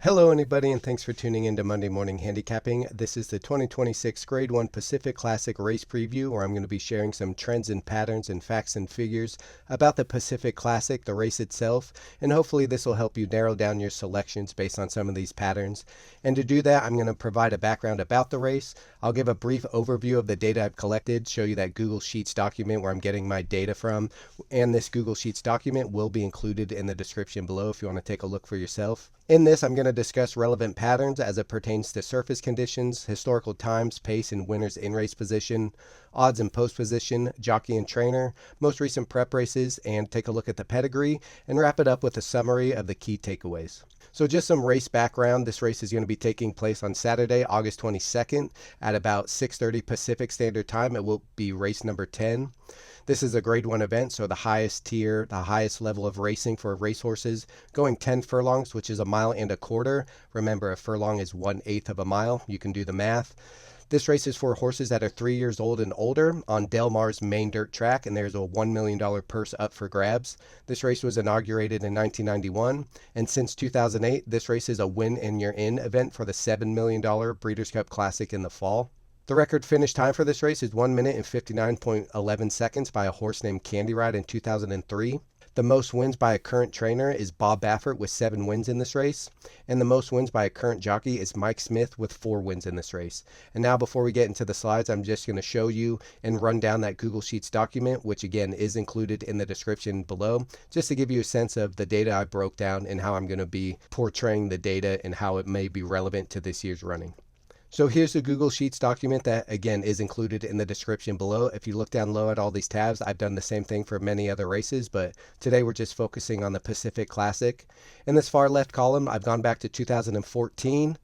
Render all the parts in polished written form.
Hello everybody, and thanks for tuning in to Monday Morning Handicapping. This is the 2026 Grade 1 Pacific Classic Race Preview, where I'm going to be sharing some trends and patterns and facts and figures about the Pacific Classic, the race itself, and hopefully this will help you narrow down your selections based on some of these patterns. And to do that, I'm going to provide a background about the race. I'll give a brief overview of the data I've collected, show you that Google Sheets document where I'm getting my data from, and this Google Sheets document will be included in the description below if you want to take a look for yourself. In this, I'm going to discuss relevant patterns as it pertains to surface conditions, historical times, pace, and winner's in-race position, odds and post position, jockey and trainer, most recent prep races, and take a look at the pedigree, and wrap it up with a summary of the key takeaways. So just some race background. This race is going to be taking place on Saturday, August 22nd at about 6:30 Pacific Standard Time. It will be race number 10. This is a grade 1 event, so the highest tier, the highest level of racing for racehorses, going 10 furlongs, which is a mile and a quarter. Remember, a furlong is 1/8 of a mile. You can do the math. This race is for horses that are 3 years old and older on Del Mar's main dirt track, and there's a $1 million purse up for grabs. This race was inaugurated in 1991, and since 2008, this race is a win and you're in event for the $7 million Breeders' Cup Classic in the fall. The record finish time for this race is 1 minute and 59.11 seconds by a horse named Candy Ride in 2003. The most wins by a current trainer is Bob Baffert with 7 wins in this race. And the most wins by a current jockey is Mike Smith with 4 wins in this race. And now before we get into the slides, I'm just going to show you and run down that Google Sheets document, which again is included in the description below, just to give you a sense of the data I broke down and how I'm going to be portraying the data and how it may be relevant to this year's running. So here's the Google Sheets document that, again, is included in the description below. If you look down low at all these tabs, I've done the same thing for many other races, but today we're just focusing on the Pacific Classic. In this far left column, I've gone back to 2014.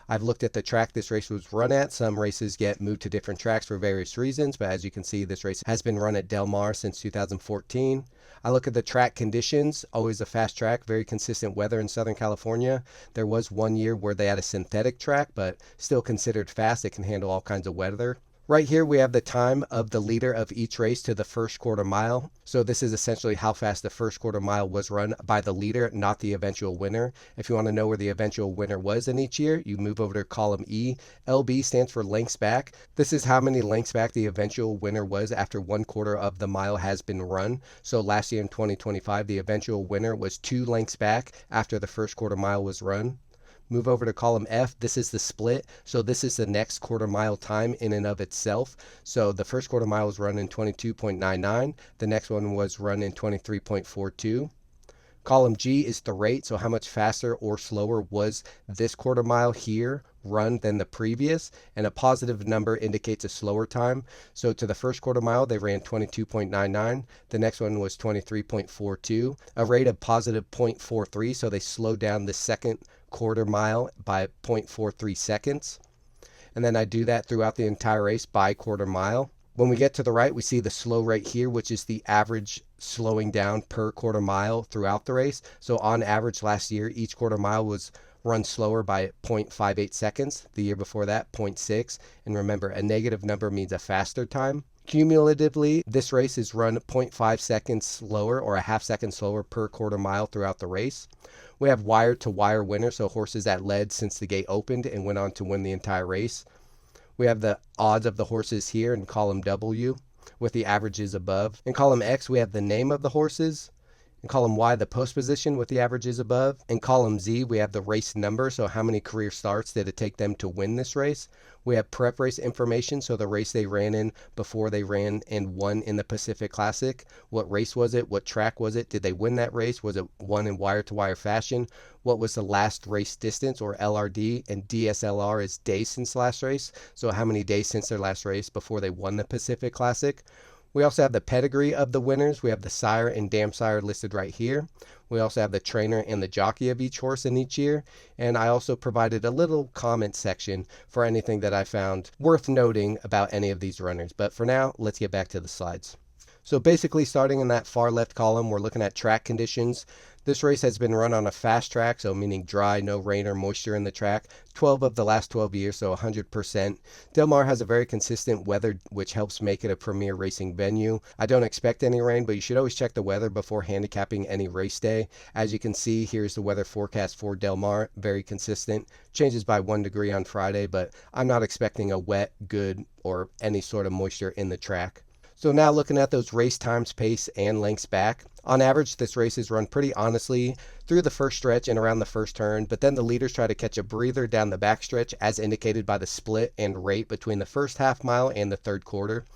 I've looked at the track this race was run at. Some races get moved to different tracks for various reasons, but as you can see, this race has been run at Del Mar since 2014. I look at the track conditions, always a fast track, very consistent weather in Southern California. There was one year where they had a synthetic track, but still considered fast. It can handle all kinds of weather. Right here we have the time of the leader of each race to the first quarter mile. So this is essentially how fast the first quarter mile was run by the leader, not the eventual winner. If you want to know where the eventual winner was in each year, you move over to column E. LB stands for lengths back. This is how many lengths back the eventual winner was after 1/4 of the mile has been run. So last year in 2025, the eventual winner was 2 lengths back after the first quarter mile was run. Move over to column F. This is the split. So this is the next quarter mile time in and of itself. So the first quarter mile was run in 22.99. The next one was run in 23.42. Column G is the rate. So how much faster or slower was this quarter mile here run than the previous? And a positive number indicates a slower time. So to the first quarter mile, they ran 22.99. The next one was 23.42, a rate of positive 0.43. So they slowed down the second quarter mile by 0.43 seconds. And then I do that throughout the entire race by quarter mile. When we get to the right, we see the slow rate here, which is the average slowing down per quarter mile throughout the race. So on average last year, each quarter mile was run slower by 0.58 seconds. The year before that, 0.6. And remember, a negative number means a faster time. Cumulatively, this race is run 0.5 seconds slower or a half second slower per quarter mile throughout the race. We have wire to wire winners, so horses that led since the gate opened and went on to win the entire race. We have the odds of the horses here in column W with the averages above. In column X, we have the name of the horses. In column Y, the post position with the averages above. In column Z, we have the race number, so how many career starts did it take them to win this race. We have prep race information, so the race they ran in before they ran and won in the Pacific Classic. What race was it? What track was it? Did they win that race? Was it won in wire-to-wire fashion? What was the last race distance, or LRD? And DSLR is days since last race, so how many days since their last race before they won the Pacific Classic. We also have the pedigree of the winners. We have the sire and dam sire listed right here. We also have the trainer and the jockey of each horse in each year. And I also provided a little comment section for anything that I found worth noting about any of these runners. But for now, let's get back to the slides. So basically, starting in that far left column, we're looking at track conditions. This race has been run on a fast track, so meaning dry, no rain or moisture in the track, 12 of the last 12 years, so 100%. Del Mar has a very consistent weather, which helps make it a premier racing venue. I don't expect any rain, but you should always check the weather before handicapping any race day. As you can see, here's the weather forecast for Del Mar, very consistent. Changes by 1 degree on Friday, but I'm not expecting a wet, good, or any sort of moisture in the track. So now looking at those race times, pace, and lengths back. On average, this race is run pretty honestly through the first stretch and around the first turn, but then the leaders try to catch a breather down the backstretch as indicated by the split and rate between the first half mile and the third quarter.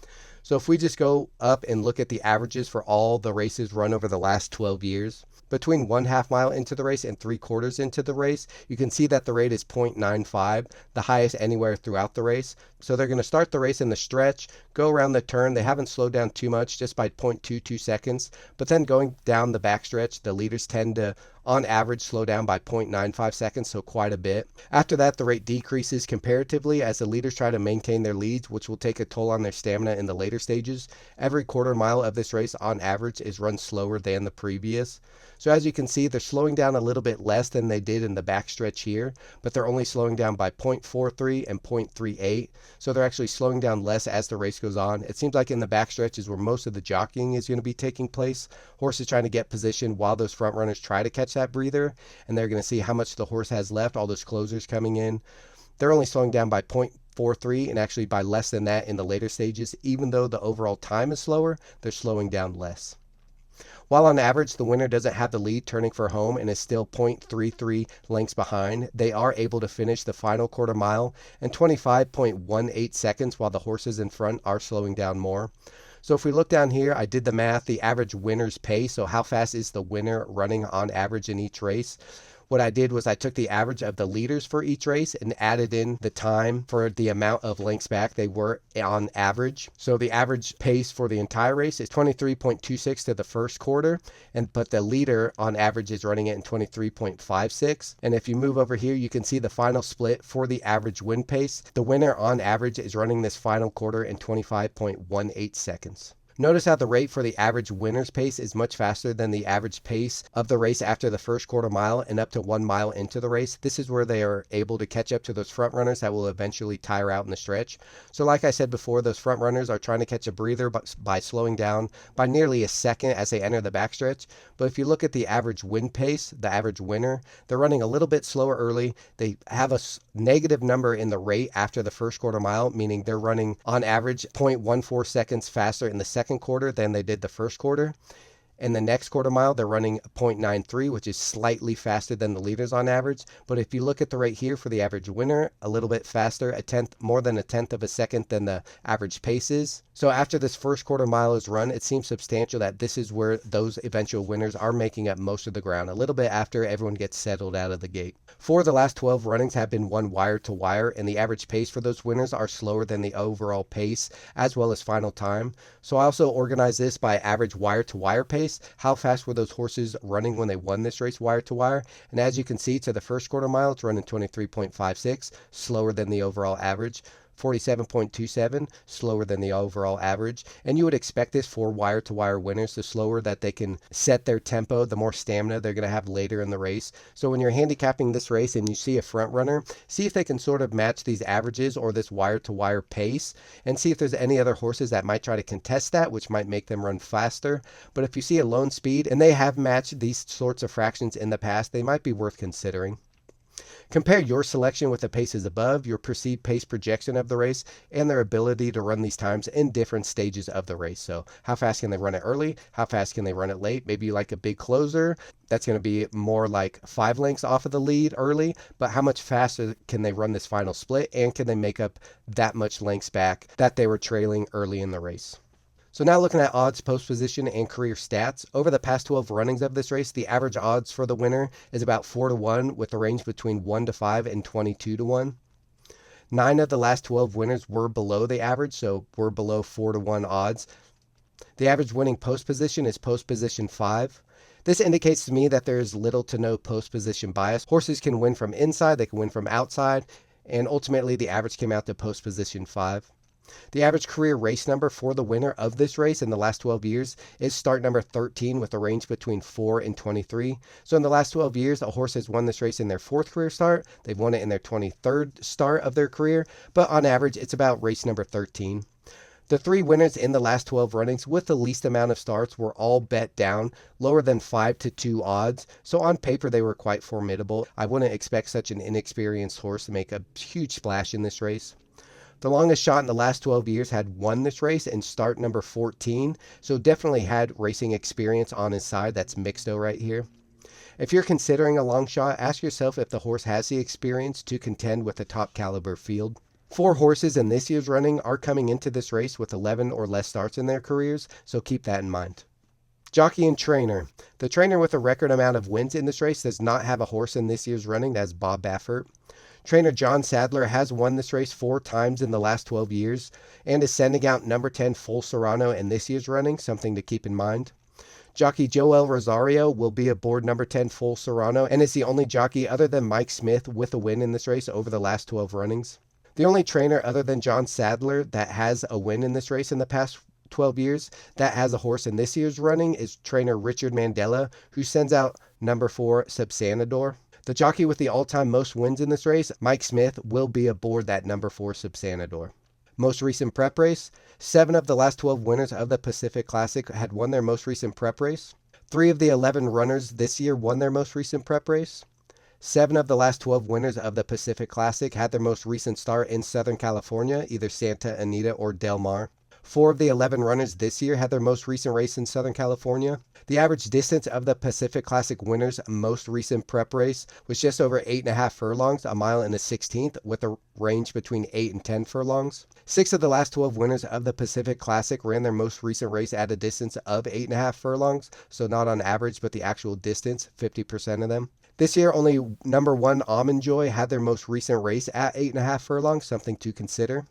So if we just go up and look at the averages for all the races run over the last 12 years, between 1/2 mile into the race and 3/4 into the race, you can see that the rate is 0.95, the highest anywhere throughout the race. So they're going to start the race in the stretch, go around the turn. They haven't slowed down too much, just by 0.22 seconds. But then going down the backstretch, the leaders tend to, on average, slow down by 0.95 seconds, so quite a bit. After that, the rate decreases comparatively as the leaders try to maintain their leads, which will take a toll on their stamina in the later stages. Every quarter mile of this race, on average, is run slower than the previous. So as you can see, they're slowing down a little bit less than they did in the backstretch here, but they're only slowing down by 0.43 and 0.38. So they're actually slowing down less as the race goes on. It seems like in the backstretch is where most of the jockeying is going to be taking place. Horses trying to get position while those front runners try to catch that breather, and they're going to see how much the horse has left, all those closers coming in. They're only slowing down by 0.43 and actually by less than that in the later stages. Even though the overall time is slower, they're slowing down less. While on average the winner doesn't have the lead turning for home and is still 0.33 lengths behind, they are able to finish the final quarter mile in 25.18 seconds while the horses in front are slowing down more. So if we look down here, I did the math, the average winner's pace, so how fast is the winner running on average in each race. What I did was I took the average of the leaders for each race and added in the time for the amount of lengths back they were on average. So the average pace for the entire race is 23.26 to the first quarter, but the leader on average is running it in 23.56. And if you move over here, you can see the final split for the average win pace. The winner on average is running this final quarter in 25.18 seconds. Notice how the rate for the average winner's pace is much faster than the average pace of the race after the first quarter mile and up to 1 mile into the race. This is where they are able to catch up to those front runners that will eventually tire out in the stretch. So like I said before, those front runners are trying to catch a breather by slowing down by nearly a second as they enter the backstretch. But if you look at the average win pace, the average winner, they're running a little bit slower early. They have a negative number in the rate after the first quarter mile, meaning they're running on average 0.14 seconds faster in the second quarter than they did the first quarter. In the next quarter mile, they're running 0.93, which is slightly faster than the leaders on average. But if you look at the rate here for the average winner, a little bit faster, more than a tenth of a second than the average pace is. So after this first quarter mile is run, it seems substantial that this is where those eventual winners are making up most of the ground, a little bit after everyone gets settled out of the gate. 4 of the last 12 runnings have been won wire to wire, and the average pace for those winners are slower than the overall pace as well as final time. So I also organized this by average wire to wire pace. How fast were those horses running when they won this race wire to wire? And as you can see, to the first quarter mile, it's running 23.56, slower than the overall average. 47.27, slower than the overall average. And you would expect this for wire to wire winners, the slower that they can set their tempo, the more stamina they're going to have later in the race. So when you're handicapping this race and you see a front runner, see if they can sort of match these averages or this wire to wire pace, and see if there's any other horses that might try to contest that, which might make them run faster. But if you see a lone speed and they have matched these sorts of fractions in the past, they might be worth considering. Compare your selection with the paces above, your perceived pace projection of the race, and their ability to run these times in different stages of the race. So how fast can they run it early? How fast can they run it late? Maybe you like a big closer. That's going to be more like 5 lengths off of the lead early, but how much faster can they run this final split, and can they make up that much lengths back that they were trailing early in the race? So now looking at odds, post position, and career stats. Over the past 12 runnings of this race, the average odds for the winner is about 4-1, with a range between 1-5 and 22-1. 9 of the last 12 winners were below the average, so were below 4-1 odds. The average winning post position is post position 5. This indicates to me that there is little to no post position bias. Horses can win from inside, they can win from outside, and ultimately the average came out to post position 5. The average career race number for the winner of this race in the last 12 years is start number 13 with a range between 4 and 23. So in the last 12 years, a horse has won this race in their fourth career start. They've won it in their 23rd start of their career, but on average, it's about race number 13. The three winners in the last 12 runnings with the least amount of starts were all bet down, lower than 5-2 odds, so on paper they were quite formidable. I wouldn't expect such an inexperienced horse to make a huge splash in this race. The longest shot in the last 12 years had won this race in start number 14, so definitely had racing experience on his side. That's Mixto right here. If you're considering a long shot, ask yourself if the horse has the experience to contend with a top caliber field. 4 horses in this year's running are coming into this race with 11 or less starts in their careers, so keep that in mind. Jockey and trainer. The trainer with a record amount of wins in this race does not have a horse in this year's running. That's Bob Baffert. Trainer John Sadler has won this race 4 times in the last 12 years and is sending out number 10 Full Serrano in this year's running, something to keep in mind. Jockey Joel Rosario will be aboard number 10 Full Serrano and is the only jockey other than Mike Smith with a win in this race over the last 12 runnings. The only trainer other than John Sadler that has a win in this race in the past 12 years that has a horse in this year's running is trainer Richard Mandela, who sends out number 4 Subsanador. The jockey with the all-time most wins in this race, Mike Smith, will be aboard that number 4 Subsanador. Most recent prep race, 7 of the last 12 winners of the Pacific Classic had won their most recent prep race. 3 of the 11 runners this year won their most recent prep race. 7 of the last 12 winners of the Pacific Classic had their most recent start in Southern California, either Santa Anita or Del Mar. 4 of the 11 runners this year had their most recent race in Southern California. The average distance of the Pacific Classic winners' most recent prep race was just over 8.5 furlongs, a mile and a 16th, with a range between 8 and 10 furlongs. 6 of the last 12 winners of the Pacific Classic ran their most recent race at a distance of 8.5 furlongs, so not on average, but the actual distance, 50% of them. This year, only number 1 Almond Joy had their most recent race at 8.5 furlongs, something to consider.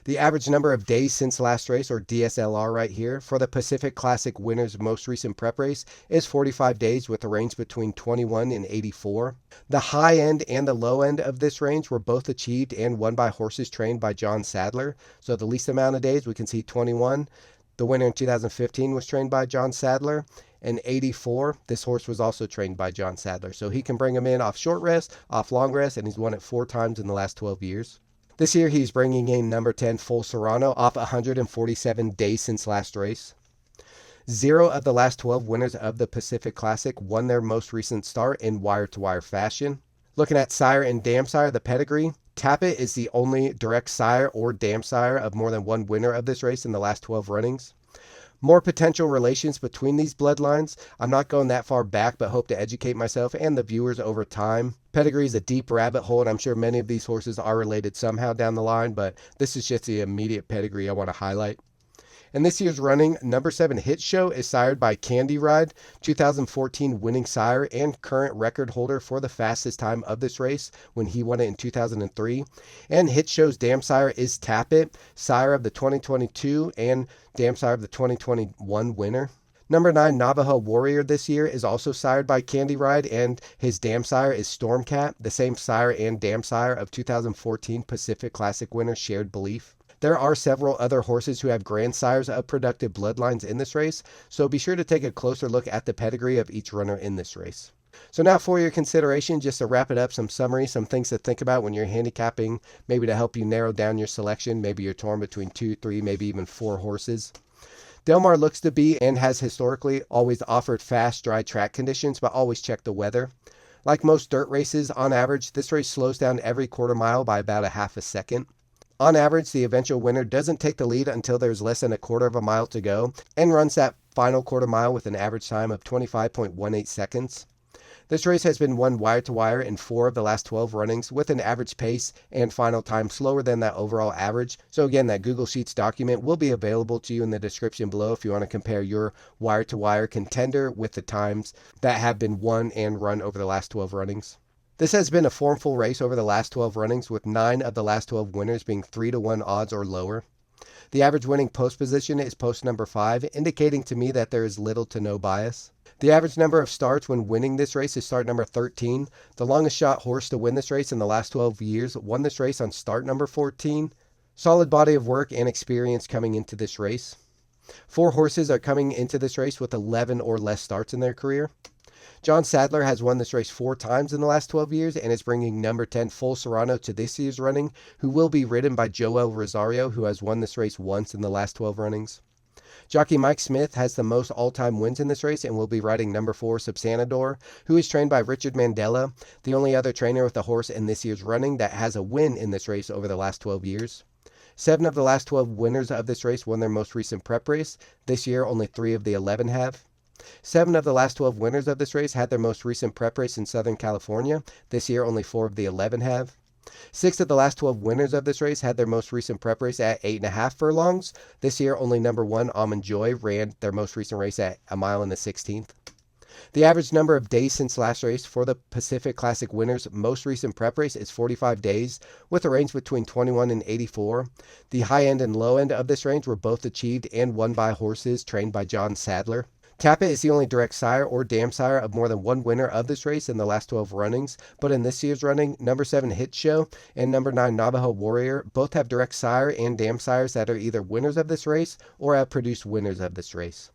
The average number of days since last race, or DSLR right here, for the Pacific Classic winner's most recent prep race is 45 days with a range between 21 and 84. The high end and the low end of this range were both achieved and won by horses trained by John Sadler. So the least amount of days, we can see 21. The winner in 2015 was trained by John Sadler. And 84, this horse was also trained by John Sadler. So he can bring him in off short rest, off long rest, and he's won it 4 times in the last 12 years. This year, he's bringing in number 10 Full Serrano off 147 days since last race. 0 of the last 12 winners of the Pacific Classic won their most recent start in wire-to-wire fashion. Looking at sire and dam sire, the pedigree, Tappet is the only direct sire or dam sire of more than one winner of this race in the last 12 runnings. More potential relations between these bloodlines. I'm not going that far back, but hope to educate myself and the viewers over time. Pedigree is a deep rabbit hole, and I'm sure many of these horses are related somehow down the line, but this is just the immediate pedigree I want to highlight. In this year's running, number 7 Hit Show is sired by Candy Ride, 2014 winning sire and current record holder for the fastest time of this race when he won it in 2003. And Hit Show's dam sire is Tappet, sire of the 2022 and dam sire of the 2021 winner. Number 9 Navajo Warrior this year is also sired by Candy Ride, and his dam sire is Stormcat, the same sire and dam sire of 2014 Pacific Classic winner Shared Belief. There are several other horses who have grandsires of productive bloodlines in this race, so be sure to take a closer look at the pedigree of each runner in this race. So now for your consideration, just to wrap it up, some summary, some things to think about when you're handicapping, maybe to help you narrow down your selection. Maybe you're torn between 2, 3, maybe even 4 horses. Del Mar looks to be and has historically always offered fast, dry track conditions, but always check the weather. Like most dirt races, on average, this race slows down every quarter mile by about a half a second. On average, the eventual winner doesn't take the lead until there's less than a quarter of a mile to go and runs that final quarter mile with an average time of 25.18 seconds. This race has been won wire-to-wire in 4 of the last 12 runnings with an average pace and final time slower than that overall average. So again, that Google Sheets document will be available to you in the description below if you want to compare your wire-to-wire contender with the times that have been won and run over the last 12 runnings. This has been a formful race over the last 12 runnings, with 9 of the last 12 winners being 3-1 odds or lower. The average winning post position is post number 5, indicating to me that there is little to no bias. The average number of starts when winning this race is start number 13. The longest shot horse to win this race in the last 12 years won this race on start number 14. Solid body of work and experience coming into this race. 4 horses are coming into this race with 11 or less starts in their career. John Sadler has won this race 4 times in the last 12 years and is bringing number 10 Full Serrano to this year's running, who will be ridden by Joel Rosario, who has won this race once in the last 12 runnings. Jockey Mike Smith has the most all-time wins in this race and will be riding number 4 Subsanador, who is trained by Richard Mandela, the only other trainer with a horse in this year's running that has a win in this race over the last 12 years. 7 of the last 12 winners of this race won their most recent prep race. This year, only 3 of the 11 have. 7 of the last 12 winners of this race had their most recent prep race in Southern California. This year, only 4 of the 11 have. 6 of the last 12 winners of this race had their most recent prep race at 8.5 furlongs. This year, only number 1 Almond Joy ran their most recent race at 1 mile and a 16th. The average number of days since last race for the Pacific Classic winners' most recent prep race is 45 days, with a range between 21 and 84. The high end and low end of this range were both achieved and won by horses trained by John Sadler. Tapit is the only direct sire or dam sire of more than one winner of this race in the last 12 runnings, but in this year's running, number 7 Hit Show and number 9 Navajo Warrior both have direct sire and dam sires that are either winners of this race or have produced winners of this race.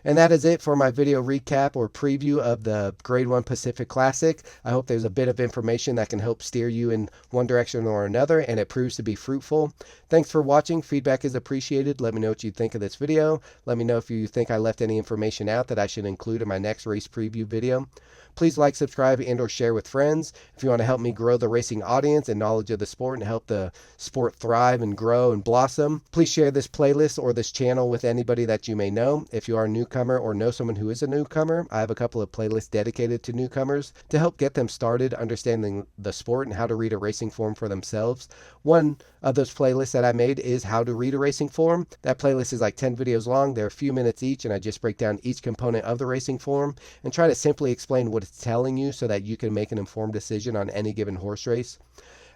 And that is it for my video recap or preview of the Grade 1 Pacific Classic. I hope there's a bit of information that can help steer you in one direction or another, and it proves to be fruitful. Thanks for watching. Feedback is appreciated. Let me know what you think of this video. Let me know if you think I left any information out that I should include in my next race preview video. Please like, subscribe, and or share with friends. If you want to help me grow the racing audience and knowledge of the sport and help the sport thrive and grow and blossom, please share this playlist or this channel with anybody that you may know. If you are a newcomer or know someone who is a newcomer, I have a couple of playlists dedicated to newcomers to help get them started understanding the sport and how to read a racing form for themselves. One of those playlists that I made is how to read a racing form. That playlist is like 10 videos long. They're a few minutes each, and I just break down each component of the racing form and try to simply explain what it's telling you so that you can make an informed decision on any given horse race.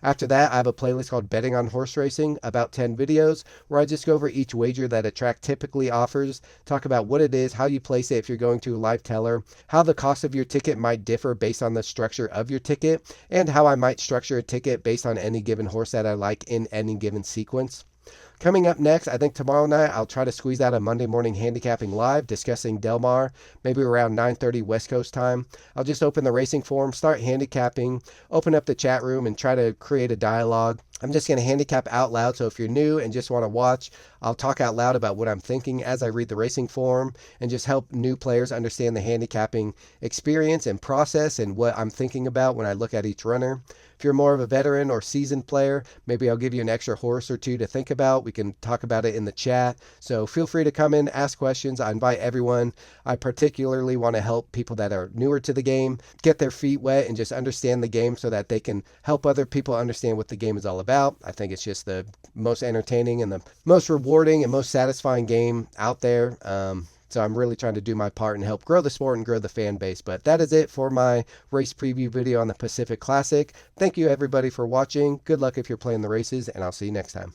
After that, I have a playlist called Betting on Horse Racing, about 10 videos, where I just go over each wager that a track typically offers, talk about what it is, how you place it if you're going to a live teller, how the cost of your ticket might differ based on the structure of your ticket, and how I might structure a ticket based on any given horse that I like in any given sequence. Coming up next, I think tomorrow night, I'll try to squeeze out a Monday morning handicapping live discussing Del Mar, maybe around 9:30 West Coast time. I'll just open the racing forum, start handicapping, open up the chat room, and try to create a dialogue. I'm just going to handicap out loud, so if you're new and just want to watch, I'll talk out loud about what I'm thinking as I read the racing form and just help new players understand the handicapping experience and process and what I'm thinking about when I look at each runner. If you're more of a veteran or seasoned player, maybe I'll give you an extra horse or two to think about. We can talk about it in the chat. So feel free to come in, ask questions. I invite everyone. I particularly want to help people that are newer to the game get their feet wet and just understand the game so that they can help other people understand what the game is all about. I think it's just the most entertaining and the most rewarding and most satisfying game out there. So I'm really trying to do my part and help grow the sport and grow the fan base. But that is it for my race preview video on the Pacific Classic. Thank you everybody for watching. Good luck if you're playing the races, and I'll see you next time.